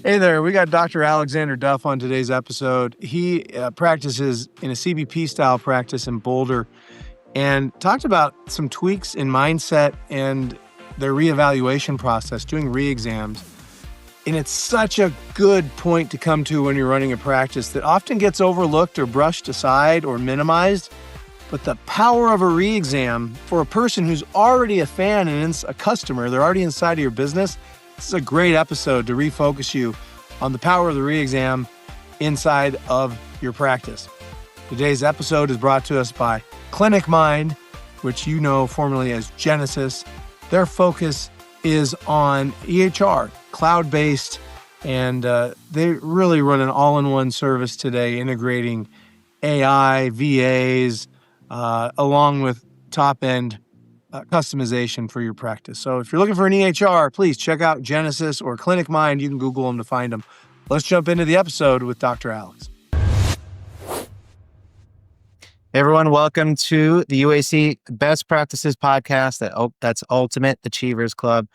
Hey there, we got Dr. Alexander Duff on today's episode. He practices in a CBP style practice in Boulder and talked about some tweaks in mindset and their reevaluation process, doing re-exams. And it's such a good point to come to when you're running a practice that often gets overlooked or brushed aside or minimized. But the power of a re-exam for a person who's already a fan and a customer, they're already inside of your business. This is a great episode to refocus you on the power of the re-exam inside of your practice. Today's episode is brought to us by Clinic Mind, which you know formerly as Genesis. Their focus is on EHR, cloud-based, and they really run an all-in-one service today, integrating AI, VAs, along with top-end customization for your practice. So if you're looking for an EHR, please check out Genesis or Clinic Mind. You can Google them to find them. Let's jump into the episode with Dr. Alex. Hey everyone, welcome to the UAC Best Practices Podcast. That's Ultimate Achievers Club.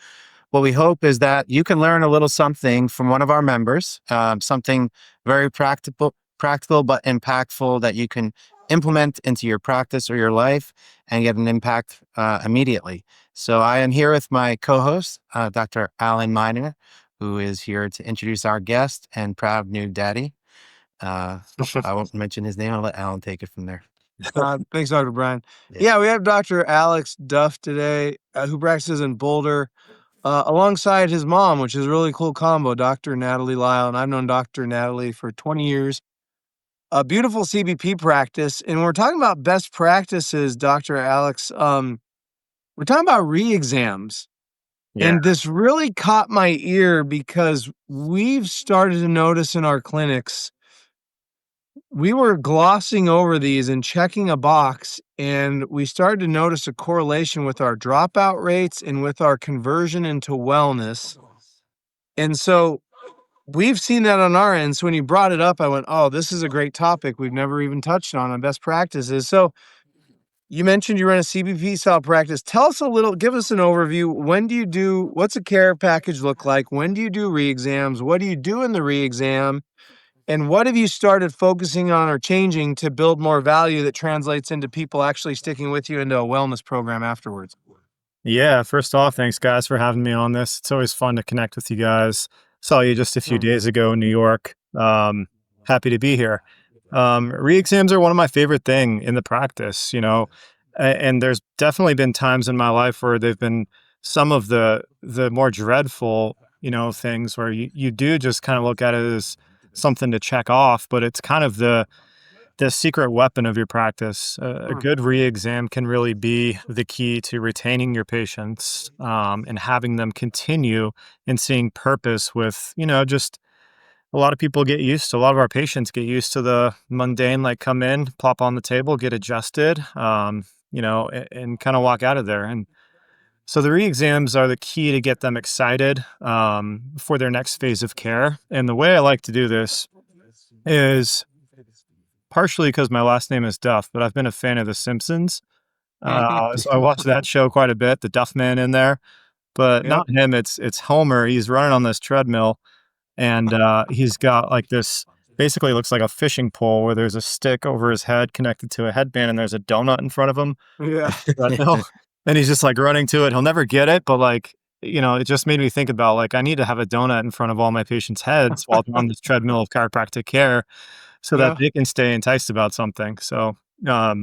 What we hope is that you can learn a little something from one of our members, something very practical but impactful that you can implement into your practice or your life and get an impact immediately. So I am here with my co-host, Dr. Alan Miner, who is here to introduce our guest and proud new daddy. I won't mention his name. I'll let Alan take it from there. Thanks, Dr. Brian. Yeah, we have Dr. Alex Duff today, who practices in Boulder, alongside his mom, which is a really cool combo, Dr. Natalie Lyle. And I've known Dr. Natalie for 20 years. A beautiful CBP practice. And we're talking about best practices, Dr. Alex. We're talking about re-exams. Yeah. And this really caught my ear because we've started to notice in our clinics, we were glossing over these and checking a box, and we started to notice a correlation with our dropout rates and with our conversion into wellness. And so we've seen that on our end. So when you brought it up, I went, oh, this is a great topic we've never even touched on best practices. So you mentioned you run a CBP style practice. Tell us give us an overview. What's a care package look like? When do you do re-exams? What do you do in the re-exam? And what have you started focusing on or changing to build more value that translates into people actually sticking with you into a wellness program afterwards? Yeah, first off, thanks guys for having me on this. It's always fun to connect with you guys. Saw you just a few days ago in New York. Happy to be here. Re-exams are one of my favorite thing in the practice, and there's definitely been times in my life where they've been some of the more dreadful, things where you do just kind of look at it as something to check off, but it's kind of the secret weapon of your practice. A good re-exam can really be the key to retaining your patients and having them continue and seeing purpose with, just a lot of our patients get used to the mundane, like come in, plop on the table, get adjusted, and kind of walk out of there. And so the re-exams are the key to get them excited for their next phase of care. And the way I like to do this is partially because my last name is Duff, but I've been a fan of The Simpsons. So I watch that show quite a bit, the Duff man in there. But not him, it's Homer. He's running on this treadmill, and he's got like this, basically looks like a fishing pole where there's a stick over his head connected to a headband, and there's a donut in front of him. Yeah. And he's just like running to it. He'll never get it, but it just made me think about I need to have a donut in front of all my patients' heads while they're on this treadmill of chiropractic care, so that they can stay enticed about something. So, I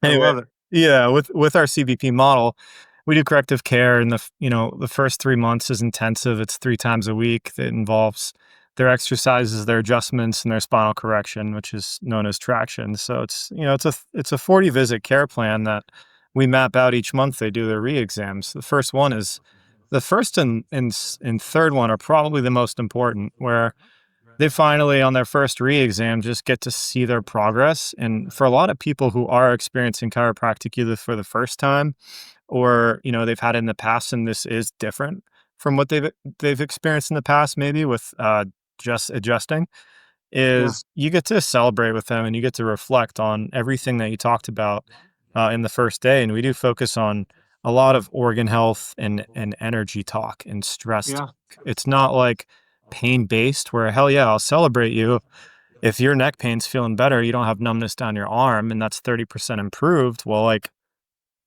love it. Yeah, with our CBP model, we do corrective care, and the first 3 months is intensive. It's 3 times a week. That involves their exercises, their adjustments, and their spinal correction, which is known as traction. So it's a 40 visit care plan that we map out each month. They do their re-exams. The first and third one are probably the most important, where they finally, on their first re-exam, just get to see their progress. And for a lot of people who are experiencing chiropractic either for the first time or, they've had it in the past, and this is different from what they've experienced in the past, maybe with just adjusting, you get to celebrate with them and you get to reflect on everything that you talked about in the first day. And we do focus on a lot of organ health and energy talk and stress talk. It's not like pain-based where, hell yeah, I'll celebrate you. If your neck pain's feeling better, you don't have numbness down your arm, and that's 30% improved. Well, like,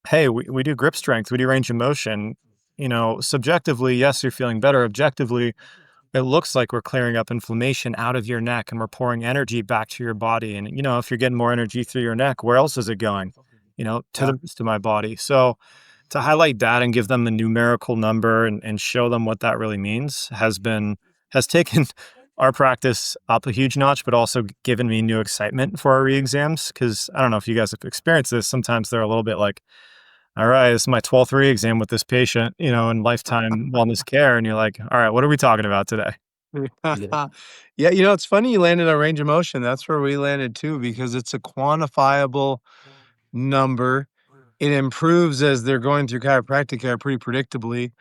hey, we do grip strength, we do range of motion. Subjectively, yes, you're feeling better. Objectively, it looks like we're clearing up inflammation out of your neck and we're pouring energy back to your body. And, if you're getting more energy through your neck, where else is it going? To Yeah. the rest of my body. So to highlight that and give them a numerical number and show them what that really means has taken our practice up a huge notch, but also given me new excitement for our re-exams. Cause I don't know if you guys have experienced this. Sometimes they're a little bit like, all right, this is my 12th re-exam with this patient, in lifetime wellness care. And you're like, all right, what are we talking about today? Yeah. Yeah, it's funny you landed on range of motion. That's where we landed too, because it's a quantifiable number. It improves as they're going through chiropractic care pretty predictably.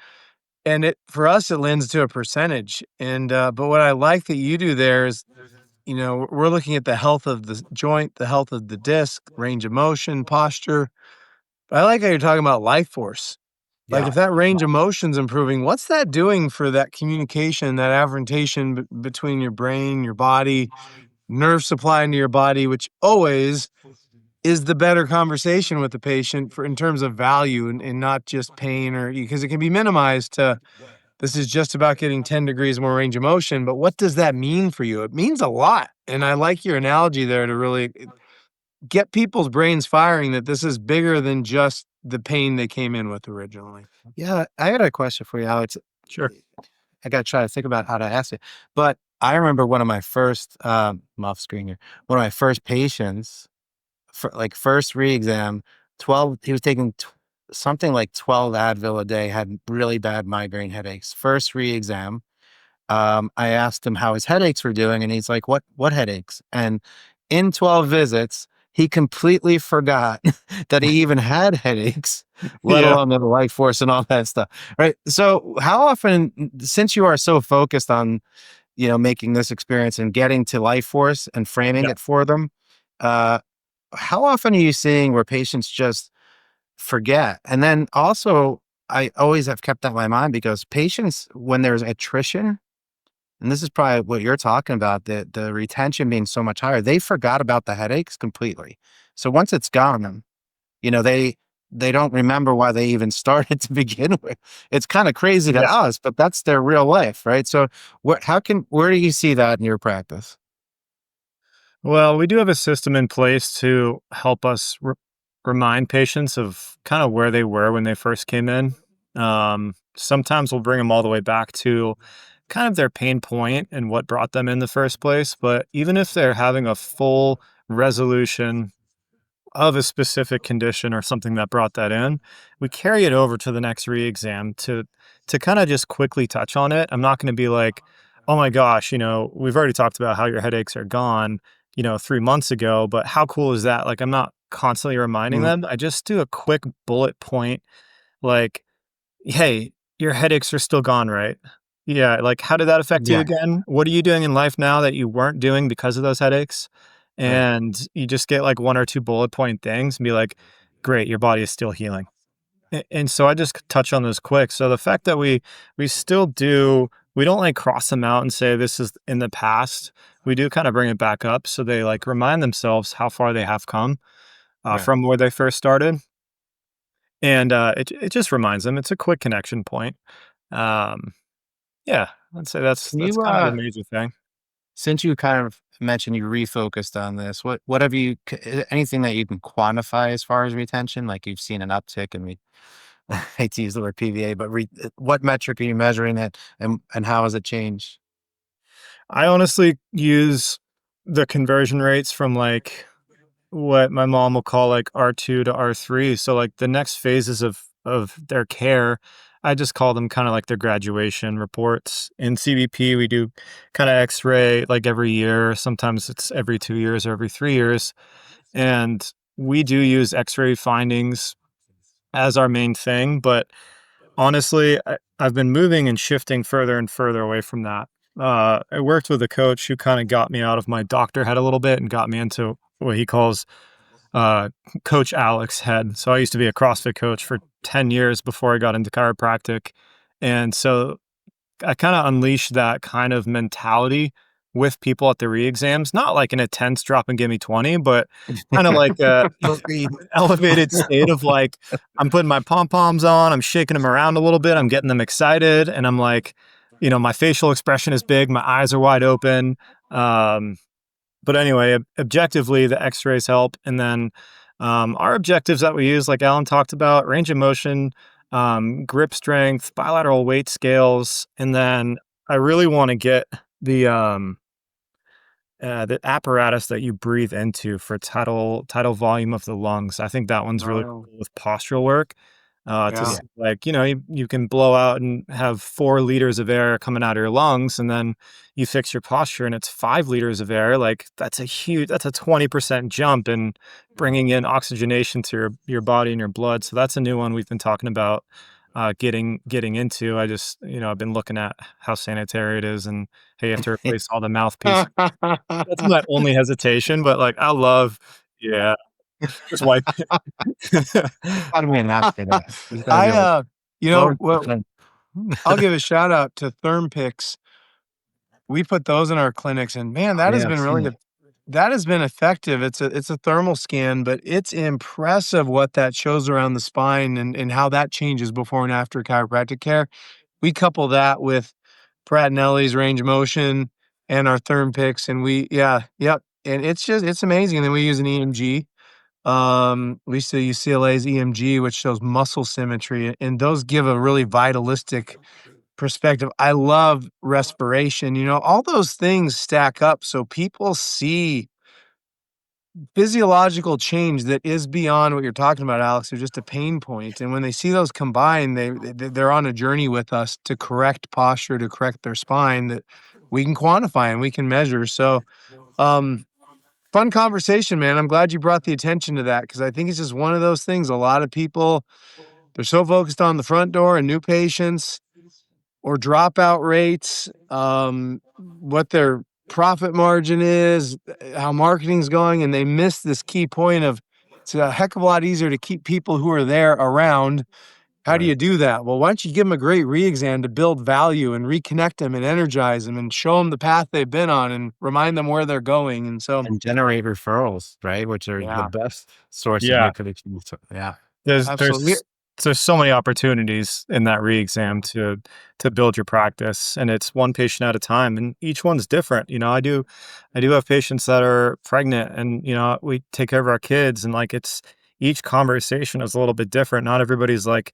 And for us, it lends to a percentage. And but what I like that you do there is, we're looking at the health of the joint, the health of the disc, range of motion, posture. But I like how you're talking about life force. Like Yeah. if that range of motion's improving, what's that doing for that communication, that affrontation between your brain, your body, nerve supply into your body, which always is the better conversation with the patient in terms of value and not just pain, or because it can be minimized to, this is just about getting 10 degrees more range of motion. But what does that mean for you? It means a lot. And I like your analogy there to really get people's brains firing that this is bigger than just the pain they came in with originally. Yeah. I got a question for you, Alex. Sure. I got to try to think about how to ask it. But I remember one of my first, off screen here, one of my first patients, for like first re-exam, 12, he was taking something like 12 Advil a day, had really bad migraine headaches. First re-exam, I asked him how his headaches were doing, and he's like, what headaches? And in 12 visits, he completely forgot that he even had headaches, let Yeah. alone the life force and all that stuff. Right. So how often, since you are so focused on, making this experience and getting to life force and framing Yeah. it for them, uh, how often are you seeing where patients just forget? And then also, I always have kept that in my mind because patients, when there's attrition, and this is probably what you're talking about, the retention being so much higher, they forgot about the headaches completely. So once it's gone, they don't remember why they even started to begin with. It's kind of crazy to Yeah. us, but that's their real life, right? So where do you see that in your practice? Well, we do have a system in place to help us remind patients of kind of where they were when they first came in. Sometimes we'll bring them all the way back to kind of their pain point and what brought them in the first place. But even if they're having a full resolution of a specific condition or something that brought that in, we carry it over to the next re-exam to kind of just quickly touch on it. I'm not going to be like, "Oh my gosh, we've already talked about how your headaches are gone, 3 months ago, but how cool is that?" Like I'm not constantly reminding Mhm. them. I just do a quick bullet point like, "Hey, your headaches are still gone, right?" Yeah, like, "How did that affect you Yeah. again? What are you doing in life now that you weren't doing because of those headaches?" Right. And you just get, like, 1 or 2 bullet point things and be like, "Great, your body is still healing." And so I just touch on those quick. So the fact that we still do we don't, like, cross them out and say, "This is in the past." We do kinda bring it back up so they, like, remind themselves how far they have come, Right. from where they first started. And, it just reminds them. It's a quick connection point. Um, yeah, I'd say that's Can that's you, kind of the major thing. since you kind of mentioned you refocused on this, what have you, anything that you can quantify as far as retention? Like you've seen an uptick and I hate to use the word PVA, but what metric are you measuring it and how has it changed? I honestly use the conversion rates from, like, what my mom will call, like, R2 to R3. So, like, the next phases of their care, I just call them kinda like their graduation reports. In CBP, we do kinda X-ray, like, every year. Sometimes it's every 2 years or every 3 years, and we do use X-ray findings as our main thing, but honestly, I've been moving and shifting further and further away from that. I worked with a coach who kind of got me out of my doctor head a little bit and got me into what he calls uh, Coach Alex head. So I used to be a CrossFit coach for 10 years before I got into chiropractic. And so I kind of unleash that kind of mentality with people at the re-exams, not like an intense drop and give me 20, but kind of like a elevated state of like, I'm putting my pom-poms on, I'm shaking them around a little bit, I'm getting them excited, and I'm like, my facial expression is big, my eyes are wide open. But anyway, objectively, the x-rays help. And then our objectives that we use, like Alan talked about, range of motion, grip strength, bilateral weight scales. And then I really want to get the the apparatus that you breathe into for tidal volume of the lungs. I think that one's really Oh, cool with postural work. yeah. Like, you can blow out and have 4 liters of air coming out of your lungs, and then you fix your posture and it's 5 liters of air. Like that's a 20% jump in bringing in oxygenation to your body and your blood. So that's a new one we've been talking about getting into. I've been looking at how sanitary it is, and hey, you have to replace all the mouthpieces. That's my only hesitation, but, like, I love yeah, just wipe it. Gotta be an after that. There's gotta be I, a low well, percent. I'll give a shout out to Therm Picks. We put those in our clinics, and man, that has Yeah, I've been seen really it. that has been effective. It's a thermal scan, but it's impressive what that shows around the spine and how that changes before and after chiropractic care. We couple that with Pratt& Ellie's range of motion and our Therm Picks, and yep, and it's amazing. And then we use an EMG. We still use CLA's EMG, which shows muscle symmetry, and those give a really vitalistic perspective. I love respiration. All those things stack up so people see physiological change that is beyond what you're talking about, Alex. They're just a pain point. And when they see those combined, they're on a journey with us to correct posture, to correct their spine that we can quantify and we can measure. So, um, fun conversation, man. I'm glad you brought the attention to that because I think it's just one of those things. A lot of people, they're so focused on the front door and new patients or dropout rates, what their profit margin is, how marketing's going, and they miss this key point of it's a heck of a lot easier to keep people who are there around. How do Right. you do that? Well, why don't you give them a great re-exam to build value and reconnect them and energize them and show them the path they've been on and remind them where they're going. And so, And generate referrals, right? Which are the yeah, best source of Yeah. liquidity. So yeah. There's absolutely. there's so many opportunities in that re-exam to build your practice, and it's one patient at a time, and each one's different. I do have patients that are pregnant, and we take care of our kids, and like it's each conversation is a little bit different. Not everybody's like,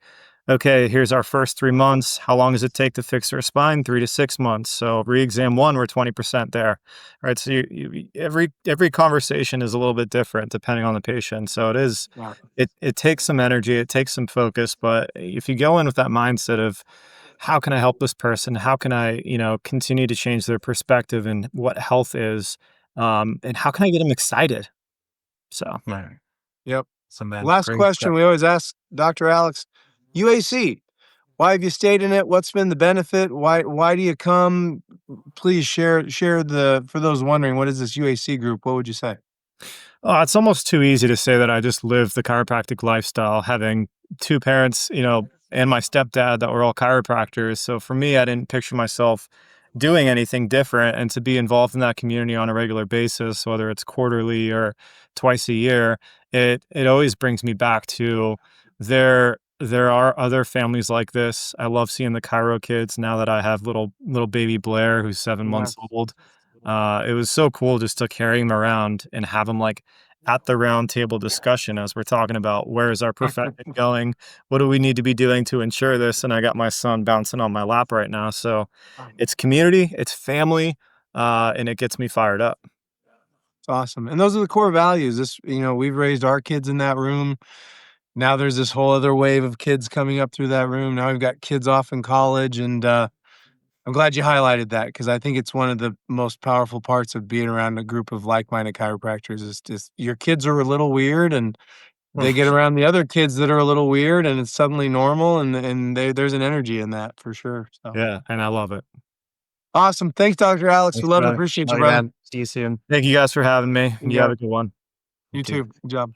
okay, here's our first 3 months. How long does it take to fix our spine? 3 to 6 months. So re-exam 1, we're 20% there, right? So every conversation is a little bit different depending on the patient. So Yeah. it takes some energy, it takes some focus, but if you go in with that mindset of how can I help this person? How can I, continue to change their perspective and what health is? And how can I get them excited? So Right. Yep. So man, Last great question stuff. we always ask Dr. Alex, UAC. Why have you stayed in it? What's been the benefit? Why do you come? Please share the for those wondering, what is this UAC group? What would you say? it's almost too easy to say that I just live the chiropractic lifestyle, having 2 parents, and my stepdad that were all chiropractors. So for me, I didn't picture myself doing anything different, and to be involved in that community on a regular basis, whether it's quarterly or twice a year, it always brings me back to there are other families like this. I love seeing the Chiro kids now that I have little baby Blair who's 7 Yeah. months old. It was so cool just to carry him around and have him like at the round table discussion as we're talking about where is our profession going? What do we need to be doing to ensure this? And I got my son bouncing on my lap right now. So it's community, it's family, and it gets me fired up. It's awesome. And those are the core values. We've raised our kids in that room. Now there's this whole other wave of kids coming up through that room. Now we've got kids off in college, and I'm glad you highlighted that because I think it's one of the most powerful parts of being around a group of like-minded chiropractors is just your kids are a little weird and they get around the other kids that are a little weird and it's suddenly normal and there's an energy in that for sure. So Yeah, and I love it. awesome. Thanks, Dr. Alex. We Thanks, love and brother. appreciate Love you, you, brother. man. See you soon. Thank you guys for having me. You You got have it. a good one. You You too. too. Good job.